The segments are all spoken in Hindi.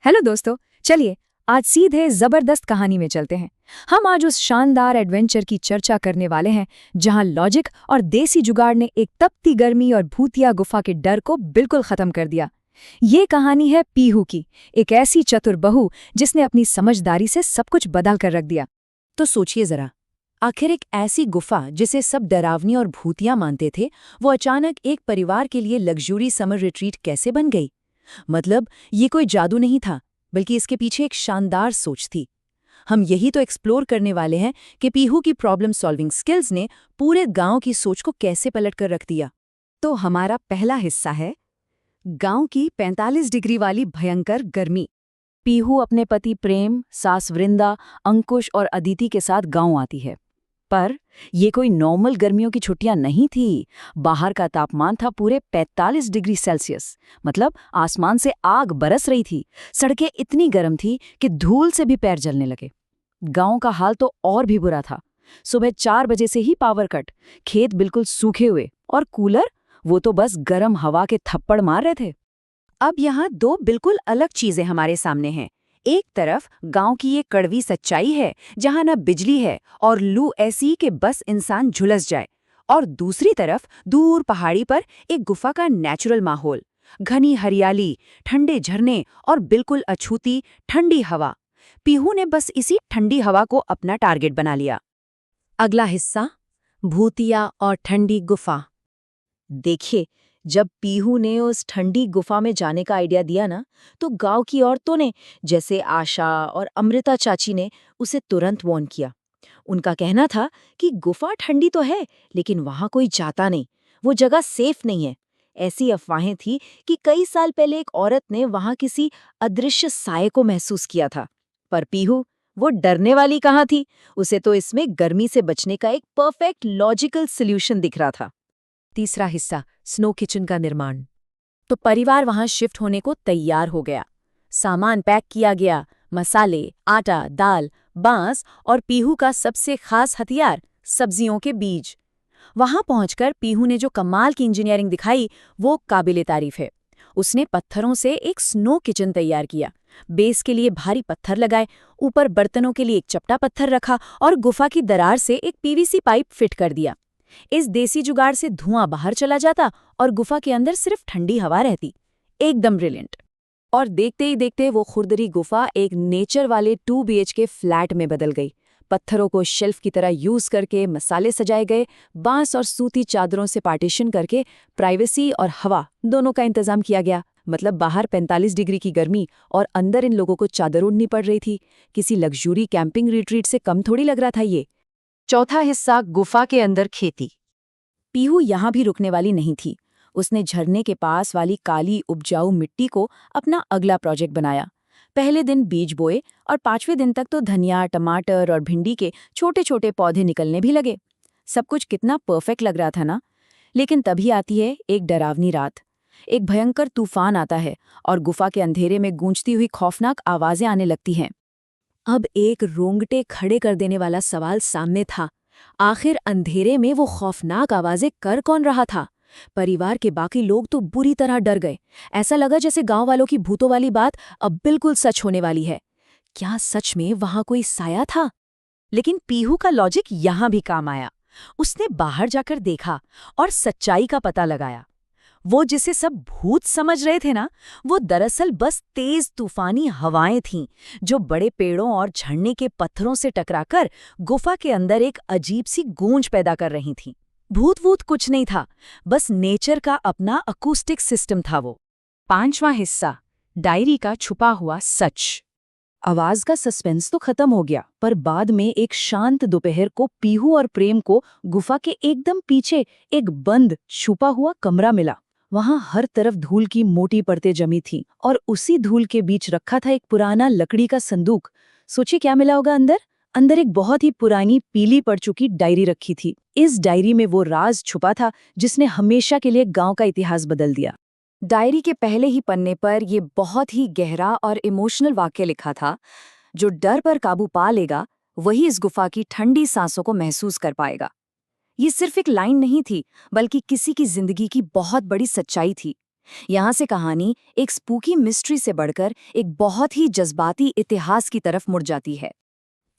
हेलो दोस्तों, चलिए आज सीधे जबरदस्त कहानी में चलते हैं। हम आज उस शानदार एडवेंचर की चर्चा करने वाले हैं जहां लॉजिक और देसी जुगाड़ ने एक तपती गर्मी और भूतिया गुफा के डर को बिल्कुल खत्म कर दिया। ये कहानी है पीहू की, एक ऐसी चतुर बहू जिसने अपनी समझदारी से सब कुछ बदल कर रख दिया। तो सोचिए जरा, आखिर एक ऐसी गुफा जिसे सब डरावनी और भूतिया मानते थे, वो अचानक एक परिवार के लिए लग्जरी समर रिट्रीट कैसे बन गई। मतलब ये कोई जादू नहीं था, बल्कि इसके पीछे एक शानदार सोच थी। हम यही तो एक्सप्लोर करने वाले हैं कि पीहू की प्रॉब्लम सॉल्विंग स्किल्स ने पूरे गांव की सोच को कैसे पलट कर रख दिया। तो हमारा पहला हिस्सा है गांव की 45 डिग्री वाली भयंकर गर्मी। पीहू अपने पति प्रेम, सास वृंदा, अंकुश और अदिति के साथ गांव आती है। पर ये कोई नॉर्मल गर्मियों की छुट्टियां नहीं थी। बाहर का तापमान था पूरे 45 डिग्री सेल्सियस, मतलब आसमान से आग बरस रही थी। सड़कें इतनी गर्म थी कि धूल से भी पैर जलने लगे। गांव का हाल तो और भी बुरा था। सुबह 4 बजे से ही पावर कट, खेत बिल्कुल सूखे हुए, और कूलर वो तो बस गर्म हवा के थप्पड़ मार रहे थे। अब यहाँ दो बिल्कुल अलग चीजें हमारे सामने हैं। एक तरफ गांव की ये कड़वी सच्चाई है जहां न बिजली है और लू ऐसी कि बस इंसान झुलस जाए, और दूसरी तरफ दूर पहाड़ी पर एक गुफा का नेचुरल माहौल, घनी हरियाली, ठंडे झरने और बिल्कुल अछूती ठंडी हवा। पीहू ने बस इसी ठंडी हवा को अपना टारगेट बना लिया। अगला हिस्सा, भूतिया और ठंडी गुफा। देखिए, जब पीहू ने उस ठंडी गुफा में जाने का आइडिया दिया ना, तो गांव की औरतों ने, जैसे आशा और अमृता चाची ने, उसे तुरंत वार्न किया। उनका कहना था कि गुफा ठंडी तो है, लेकिन वहां कोई जाता नहीं, वो जगह सेफ नहीं है। ऐसी अफवाहें थी कि कई साल पहले एक औरत ने वहां किसी अदृश्य साये को महसूस किया था। पर पीहू, वो डरने वाली कहाँ थी। उसे तो इसमें गर्मी से बचने का एक परफेक्ट लॉजिकल सोल्यूशन दिख रहा था। तीसरा हिस्सा, स्नो किचन का निर्माण। तो परिवार वहां शिफ्ट होने को तैयार हो गया। सामान पैक किया गया, मसाले, आटा, दाल, बांस और पीहू का सबसे खास हथियार, सब्जियों के बीज। वहां पहुंचकर पीहू ने जो कमाल की इंजीनियरिंग दिखाई, वो काबिले तारीफ है। उसने पत्थरों से एक स्नो किचन तैयार किया। बेस के लिए भारी पत्थर लगाए, ऊपर बर्तनों के लिए एक चपटा पत्थर रखा और गुफा की दरार से एक पीवीसी पाइप फिट कर दिया। इस देसी जुगाड़ से धुआं बाहर चला जाता और गुफा के अंदर सिर्फ ठंडी हवा रहती। एकदम ब्रिलियंट। और देखते ही देखते वो खुरदरी गुफा एक नेचर वाले 2 BHK फ्लैट में बदल गई। पत्थरों को शेल्फ की तरह यूज करके मसाले सजाए गए, बांस और सूती चादरों से पार्टीशन करके प्राइवेसी और हवा दोनों का इंतजाम किया गया। मतलब बाहर 45 डिग्री की गर्मी और अंदर इन लोगों को चादर ओढ़नी पड़ रही थी। किसी लग्जरी कैंपिंग रिट्रीट से कम थोड़ी लग रहा था ये। चौथा हिस्सा, गुफा के अंदर खेती। पीहू यहां भी रुकने वाली नहीं थी। उसने झरने के पास वाली काली उपजाऊ मिट्टी को अपना अगला प्रोजेक्ट बनाया। पहले दिन बीज बोए और 5वें दिन तक तो धनिया, टमाटर और भिंडी के छोटे छोटे पौधे निकलने भी लगे। सब कुछ कितना परफेक्ट लग रहा था ना। लेकिन तभी आती है एक डरावनी रात। एक भयंकर तूफान आता है और गुफा के अंधेरे में गूंजती हुई खौफनाक आवाजें आने लगती हैं। अब एक रोंगटे खड़े कर देने वाला सवाल सामने था। आखिर अंधेरे में वो खौफनाक आवाजें कर कौन रहा था? परिवार के बाकी लोग तो बुरी तरह डर गए। ऐसा लगा जैसे गांव वालों की भूतों वाली बात अब बिल्कुल सच होने वाली है। क्या सच में वहां कोई साया था? लेकिन पीहू का लॉजिक यहां भी काम आया। उसने बाहर जाकर देखा और सच्चाई का पता लगाया। वो जिसे सब भूत समझ रहे थे ना, वो दरअसल बस तेज तूफानी हवाएं थीं, जो बड़े पेड़ों और झरने के पत्थरों से टकराकर गुफा के अंदर एक अजीब सी गूंज पैदा कर रही थीं। भूत-वूत कुछ नहीं था, बस नेचर का अपना अकूस्टिक सिस्टम था वो। 5वां हिस्सा, डायरी का छुपा हुआ सच। आवाज का सस्पेंस तो खत्म हो गया, पर बाद में एक शांत दोपहर को पीहू और प्रेम को गुफा के एकदम पीछे एक बंद छुपा हुआ कमरा मिला। वहां हर तरफ धूल की मोटी परतें जमी थीं और उसी धूल के बीच रखा था एक पुराना लकड़ी का संदूक। सोचिए क्या मिला होगा अंदर? अंदर एक बहुत ही पुरानी पीली पड़ चुकी डायरी रखी थी। इस डायरी में वो राज छुपा था जिसने हमेशा के लिए गांव का इतिहास बदल दिया। डायरी के पहले ही पन्ने पर ये बहुत ही गहरा और इमोशनल वाक्य लिखा था, जो डर पर काबू पा लेगा वही इस गुफा की ठंडी सांसों को महसूस कर पाएगा। ये सिर्फ एक लाइन नहीं थी, बल्कि किसी की जिंदगी की बहुत बड़ी सच्चाई थी। यहाँ से कहानी एक स्पूकी मिस्ट्री से बढ़कर एक बहुत ही जज्बाती इतिहास की तरफ मुड़ जाती है।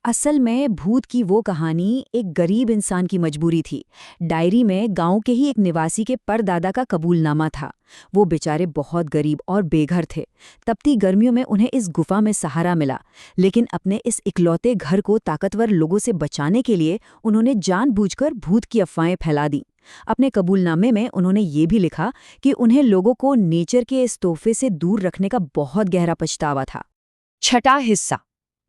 असल में भूत की वो कहानी एक गरीब इंसान की मजबूरी थी। डायरी में गांव के ही एक निवासी के परदादा का कबूलनामा था। वो बेचारे बहुत गरीब और बेघर थे। तपती गर्मियों में उन्हें इस गुफा में सहारा मिला, लेकिन अपने इस इकलौते घर को ताकतवर लोगों से बचाने के लिए उन्होंने जानबूझकर भूत की अफवाहें फैला दी। अपने कबूलनामे में उन्होंने ये भी लिखा कि उन्हें लोगों को नेचर के इस तोहफे से दूर रखने का बहुत गहरा पछतावा था। छठा हिस्सा,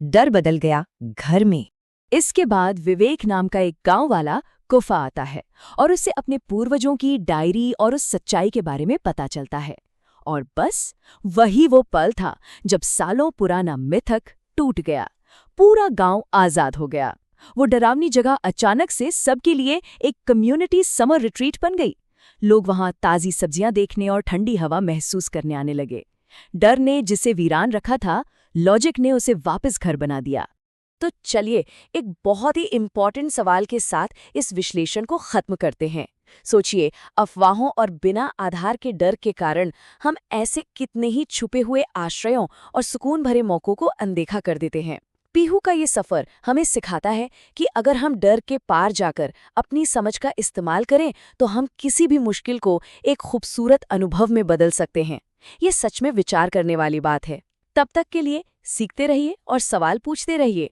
डर बदल गया घर में। इसके बाद विवेक नाम का एक गांव वाला गुफा आता है और उससे अपने पूर्वजों की डायरी और उस सच्चाई के बारे में पता चलता है। और बस वही वो पल था जब सालों पुराना मिथक टूट गया। पूरा गांव आजाद हो गया। वो डरावनी जगह अचानक से सबके लिए एक कम्युनिटी समर रिट्रीट बन गई। लोग वहां ताज़ी सब्जियां देखने और ठंडी हवा महसूस करने आने लगे। डर ने जिसे वीरान रखा था, लॉजिक ने उसे वापस घर बना दिया। तो चलिए एक बहुत ही इम्पॉर्टेंट सवाल के साथ इस विश्लेषण को खत्म करते हैं। सोचिए, अफवाहों और बिना आधार के डर के कारण हम ऐसे कितने ही छुपे हुए आश्रयों और सुकून भरे मौकों को अनदेखा कर देते हैं। पीहू का ये सफर हमें सिखाता है कि अगर हम डर के पार जाकर अपनी समझ का इस्तेमाल करें तो हम किसी भी मुश्किल को एक खूबसूरत अनुभव में बदल सकते हैं। ये सच में विचार करने वाली बात है। तब तक के लिए सीखते रहिए और सवाल पूछते रहिए।